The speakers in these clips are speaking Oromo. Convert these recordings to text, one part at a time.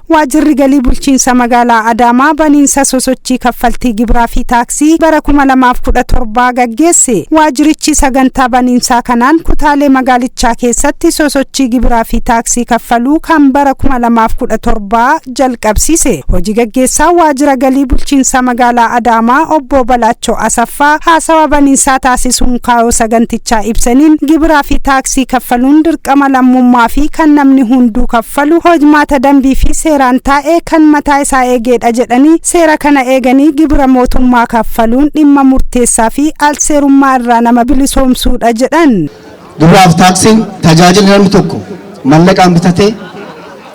waajirri galii bulchiinsa magaalaa Adaamaa baniinsa sosochii kaffaltii gibiraa fi taaksii bara 2017 gaggeesse. Waajirichi sagantaa baniinsaa kanaan kutaalee magaalichaa keessatti sosochii gibiraa fi taaksii kaffaluu kan bara 2017 jalqabsiise. Hojii gaggeessaa waajira galii bulchiinsa magaalaa Adaamaa obbo Balaachoo Asaffaa haasawa baniinsaa taasisuun kaayoo sagantichaa ibsaniin gibiraa fi taaksii kaffaluun dirqama lammummaa fi kan namni hunduu kaffalu hojmaata dambii fi seeraan taa'ee kan mataa isaa eegeedha jedhanii seera kana eeganii gibira mootummaa kaffaluun dhimma murteessaa fi alseerummaa irraa nama bilisoomsuudha jedhan. Gibiraaf taaksiin tajaajila namni tokko mallaqaan bitatee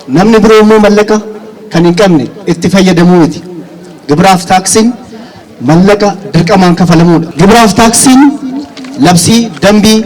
namni biroo immoo mallaqa kan hin qabne itti fayyadamuu miti. Gibiraaf taaksiin mallaqa dirqamaan kaffalamuudha. Gibiraaf taaksiin labsii dambii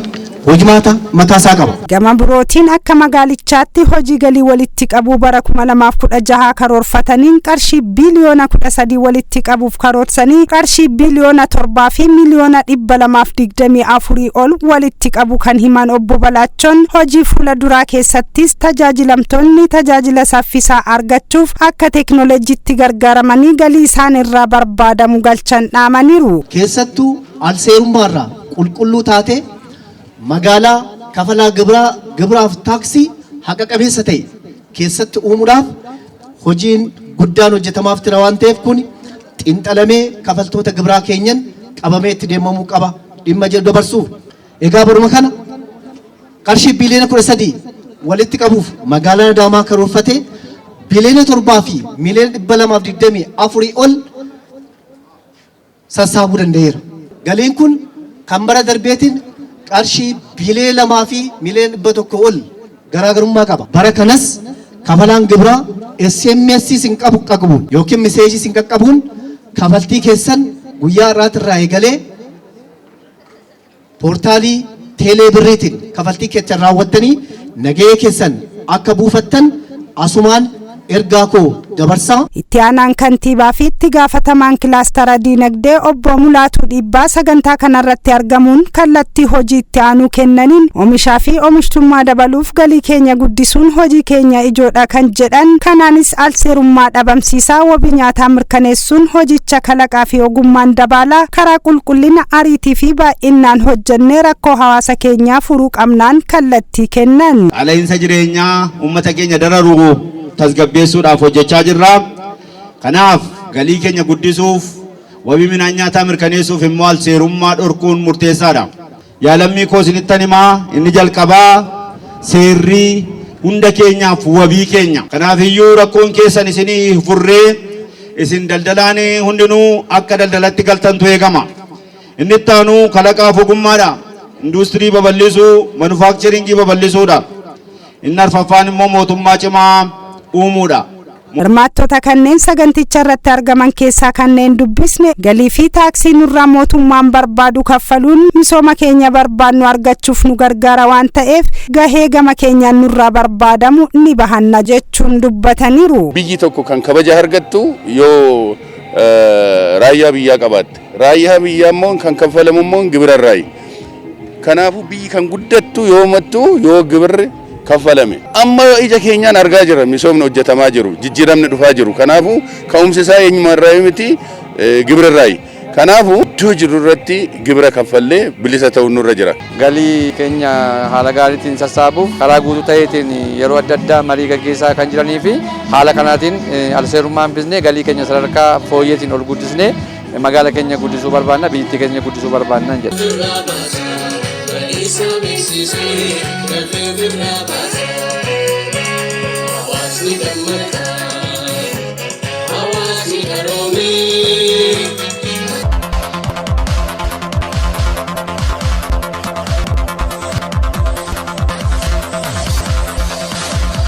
hojmaata mataasaa qaba. Gama birootiin akka magaalichaatti hojii galii walitti qabu bara 2016 karoorfataniin qarshii biliyoona 13 walitti qabuuf karoorsanii qarshii biliyoona 7 fi miliyoona 224 ol walitti qabu kan himan obbo Balaachoon hojii fuula duraa keessattis tajaajilamtoonni tajaajila saffisaa argachuuf akka teekinooloojiitti gargaaramanii galii isaan irraa barbaadamu galchan dhaamaniiru. Keessattuu alseerummaarraa qulqulluu taate magaalaa kafalaa gibiraaf taaksii haqa qabeessa ta'e keessatti uumuudhaaf hojiin guddaan hojjetamaaf jira waan ta'eef kun xinxalamee kafaltoota gibiraa keenyan qabamee itti deemamuu qaba dhimma jedhu dabarsuuf. Egaa baruma kana qarshii biliyoona 13 walitti qabuuf magaalaan Adaamaa karoorfatee biliyoona 7 fi miliyoona 224 ol sassaabuu danda'eera. Galiin kun kan bara darbeetiin qarshii biliyoona 2 fi miliyoona 100 ol garaagarummaa qaba. Bara kanas kafalaan gibiraa SMS sin qabu yookiin meseejii sin qaqqabuun kafaltii keessan guyyaa irraa eegalee poortaalii teelee birriitiin kafaltii keessan raawwattanii nagahee keessan akka buufattan asumaan ergaa koo dabarsaa. Itti aanaan kantiibaa fi itti gaafatamaan kilaastara diinagdee obbo Mulaatuu Dhiibbaa sagantaa kanarratti argamuun kallattii hojii itti aanuu kennaniin oomishaa fi oomishtummaa dabaluuf galii keenya guddisuun hojii keenya ijoodha kan jedhan. Kanaanis alseerummaa dhabamsiisaa wabii nyaataa mirkaneessuun hojicha kalaqaa fi ogummaan dabalaa karaa qulqullina ariitii fi baay'inaan hojjennee rakkoo hawaasa keenyaa furuu qabnaan kallattii kennan. Qaala'insa jireenyaa uummata keenya dararuu tasgabbeessuudhaaf hojjechaa jirra. Kanaaf galii keenya guddisuuf wabii midhaan nyaataa mirkaneessuuf immoo alseerummaa dhorkuun murteessaadha. Yaalammii koo isinittan himaa inni jalqabaa seerri hunda keenyaaf wabii keenya. Kanaaf iyyuu rakkoon keessan isinii furree isin daldalaan hundinuu akka daldalatti galtantu eegama. Inni itti aanu kalaqaaf ogummaadha. Industirii babal'isuu, manufaaktcharingii babal'isuudha. Inni arfaffaan immoo mootummaa cimaa uumuudha. Hirmaattota kanneen saganticha irratti argaman keessaa kanneen dubbisne galii fi taaksii nurraa mootummaan barbaadu kaffaluun misooma keenya barbaadnu argachuuf nu gargaara waan ta'eef gahee gama keenyaan nurraa barbaadamu ni bahanna jechuun dubbataniiru. Biyyi tokko kan kabaja argattu yoo raayyaa biyyaa qabaatte. Raayyaa biyyaa immoo kan kaffalamu immoo gibirarraayi. Kanaafuu biyyi kan guddattu yoo mattu yoo gibirri kaffalame. Amma ija keenyaan argaa jirra misoomni hojjetamaa jiru jijjiiramni dhufaa jiru. Kanaafuu ka'umsi isaa eenyumarraa miti gibirarraayi. Kanaafuu iddoo jiru irratti gibira kaffallee bilisa ta'uu nurra jira. Galii keenya haala gaariitiin sassaabuuf karaa guutuu ta'eetiin yeroo adda addaa marii gaggeessaa kan jiranii fi haala kanaatiin alseerummaan bisnee galii keenya sadarkaa fooyyeetiin ol guddisnee magaala keenya guddisuu barbaanna biyyattii keenya guddisuu barbaanna jedha.